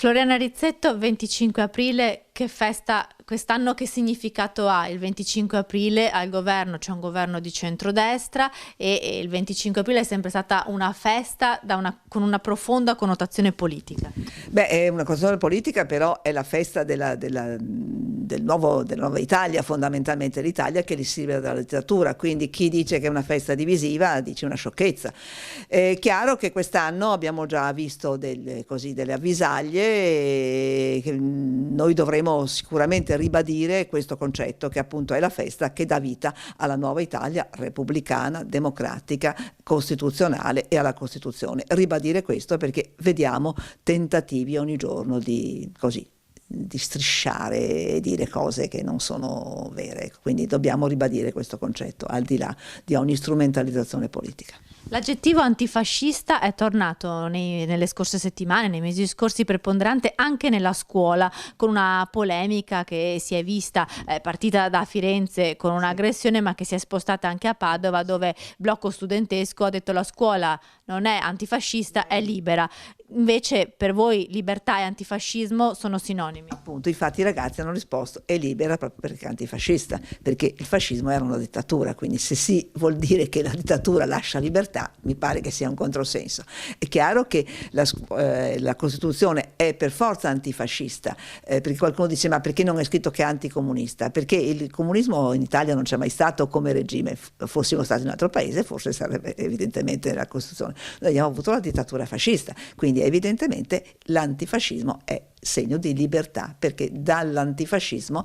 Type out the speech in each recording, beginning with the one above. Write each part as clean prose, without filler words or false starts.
Floriana Rizzetto, 25 aprile, che festa quest'anno, che significato ha il 25 aprile al governo? C'è un governo di centrodestra e il 25 aprile è sempre stata una festa con una profonda connotazione politica. Beh, è una connotazione politica, però è la festa della nuova Italia, fondamentalmente l'Italia che si libera dalla dittatura, quindi chi dice che è una festa divisiva dice una sciocchezza. È chiaro che quest'anno abbiamo già visto delle avvisaglie e che noi dovremo sicuramente ribadire questo concetto, che appunto è la festa che dà vita alla nuova Italia repubblicana, democratica, costituzionale e alla Costituzione. Ribadire questo perché vediamo tentativi ogni giorno di strisciare e dire cose che non sono vere, quindi dobbiamo ribadire questo concetto al di là di ogni strumentalizzazione politica. L'aggettivo antifascista è tornato nelle scorse settimane, nei mesi scorsi, preponderante anche nella scuola, con una polemica che si è vista partita da Firenze con un'aggressione, ma che si è spostata anche a Padova, dove Blocco Studentesco ha detto la scuola non è antifascista, è libera. Invece per voi libertà e antifascismo sono sinonimi. Appunto, infatti i ragazzi hanno risposto è libera proprio perché è antifascista, perché il fascismo era una dittatura, quindi se si vuol dire che la dittatura lascia libertà, mi pare che sia un controsenso. È chiaro che la Costituzione è per forza antifascista, perché qualcuno dice ma perché non è scritto che è anticomunista? Perché il comunismo in Italia non c'è mai stato come regime, fossimo stati in un altro paese forse sarebbe evidentemente nella Costituzione. Noi abbiamo avuto la dittatura fascista, quindi evidentemente l'antifascismo è segno di libertà, perché dall'antifascismo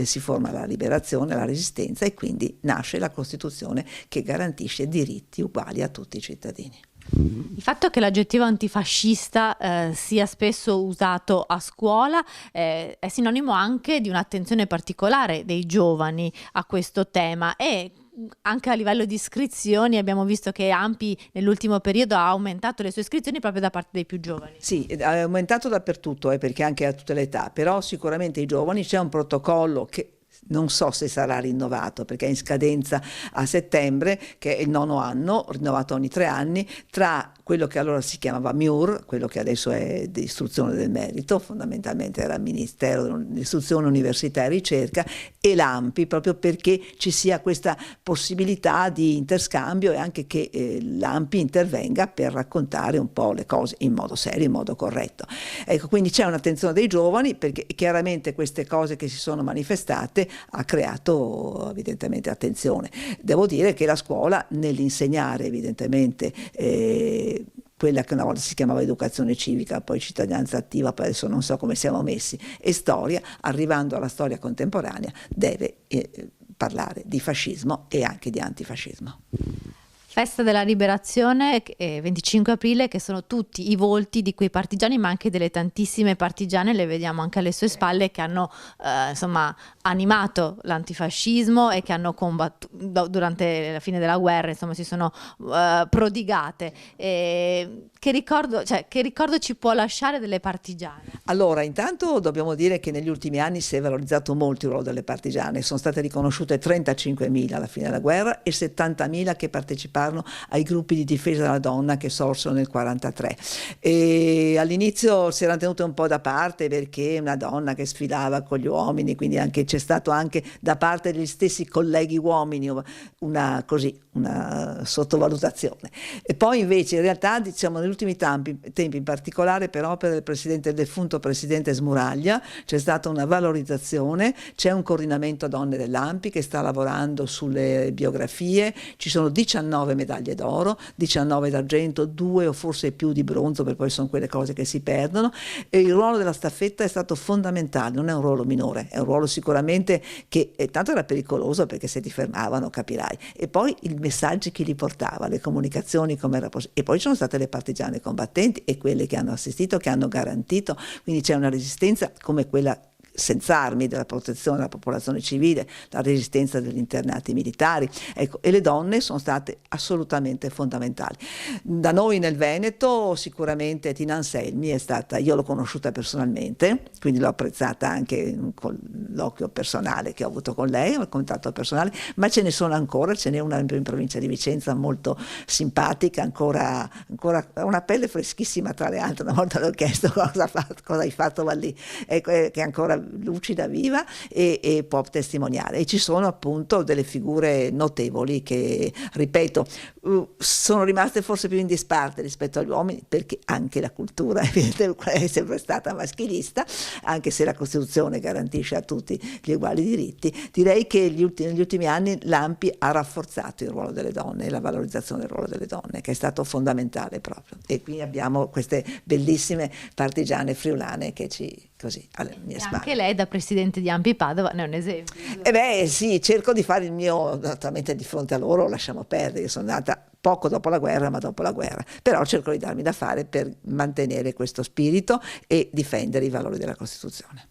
si forma la liberazione, la resistenza, e quindi nasce la Costituzione che garantisce diritti uguali a tutti i cittadini. Il fatto che l'aggettivo antifascista sia spesso usato a scuola è sinonimo anche di un'attenzione particolare dei giovani a questo tema, e anche a livello di iscrizioni abbiamo visto che ANPI nell'ultimo periodo ha aumentato le sue iscrizioni proprio da parte dei più giovani. Sì, è aumentato dappertutto, perché anche a tutte le età, però sicuramente i giovani, c'è un protocollo che non so se sarà rinnovato perché è in scadenza a settembre, che è il 9° anno, rinnovato ogni 3 anni, tra quello che allora si chiamava MIUR, quello che adesso è di istruzione del merito, fondamentalmente era il Ministero dell'Istruzione, Università e Ricerca, e l'ANPI, proprio perché ci sia questa possibilità di interscambio e anche che l'ANPI intervenga per raccontare un po' le cose in modo serio, in modo corretto. Ecco, quindi c'è un'attenzione dei giovani, perché chiaramente queste cose che si sono manifestate ha creato evidentemente attenzione. Devo dire che la scuola, nell'insegnare evidentemente quella che una volta si chiamava educazione civica, poi cittadinanza attiva, poi adesso non so come siamo messi, e storia, arrivando alla storia contemporanea, deve parlare di fascismo e anche di antifascismo. Festa della Liberazione, 25 aprile, che sono tutti i volti di quei partigiani, ma anche delle tantissime partigiane, le vediamo anche alle sue spalle, che hanno animato l'antifascismo e che hanno combattuto durante la fine della guerra, si sono prodigate. Che ricordo ci può lasciare delle partigiane? Allora, intanto dobbiamo dire che negli ultimi anni si è valorizzato molto il ruolo delle partigiane, sono state riconosciute 35.000 alla fine della guerra e 70.000 che parteciparono ai gruppi di difesa della donna che sorsero nel 1943. E all'inizio si erano tenute un po' da parte perché una donna che sfilava con gli uomini, quindi c'è stato anche da parte degli stessi colleghi uomini una sottovalutazione. E poi invece in realtà, diciamo, negli ultimi tempi, in particolare per opera del defunto presidente Smuraglia, c'è stata una valorizzazione, c'è un coordinamento donne dell'ANPI che sta lavorando sulle biografie, ci sono 19 medaglie d'oro, 19 d'argento, 2 o forse più di bronzo, perché poi sono quelle cose che si perdono, e il ruolo della staffetta è stato fondamentale, non è un ruolo minore, è un ruolo sicuramente che tanto era pericoloso perché se ti fermavano, capirai, e poi i messaggi che li portava, le comunicazioni come era possibile, e poi ci sono state le partigiane combattenti e quelle che hanno assistito, che hanno garantito, quindi c'è una resistenza come quella senza armi, della protezione della popolazione civile, la resistenza degli internati militari, ecco, e le donne sono state assolutamente fondamentali. Da noi nel Veneto sicuramente Tina Anselmi è stata, io l'ho conosciuta personalmente, quindi l'ho apprezzata anche con l'occhio personale che ho avuto con lei, il contatto personale, ma ce ne sono ancora, ce n'è una in provincia di Vicenza molto simpatica, ancora una pelle freschissima tra le altre, una volta l'ho chiesto cosa hai fatto, va lì, ecco, che è ancora lucida, viva e può testimoniare. E ci sono appunto delle figure notevoli che, ripeto, sono rimaste forse più in disparte rispetto agli uomini, perché anche la cultura è sempre stata maschilista, anche se la Costituzione garantisce a tutti gli uguali diritti. Direi che negli ultimi anni l'ANPI ha rafforzato il ruolo delle donne e la valorizzazione del ruolo delle donne, che è stato fondamentale proprio. E qui abbiamo queste bellissime partigiane friulane che ci così alle mie spalle. Anche lei da presidente di ANPI Padova ne è un esempio. Sì, cerco di fare il mio, naturalmente di fronte a loro lasciamo perdere, io sono nata poco dopo la guerra, ma dopo la guerra, però cerco di darmi da fare per mantenere questo spirito e difendere i valori della Costituzione.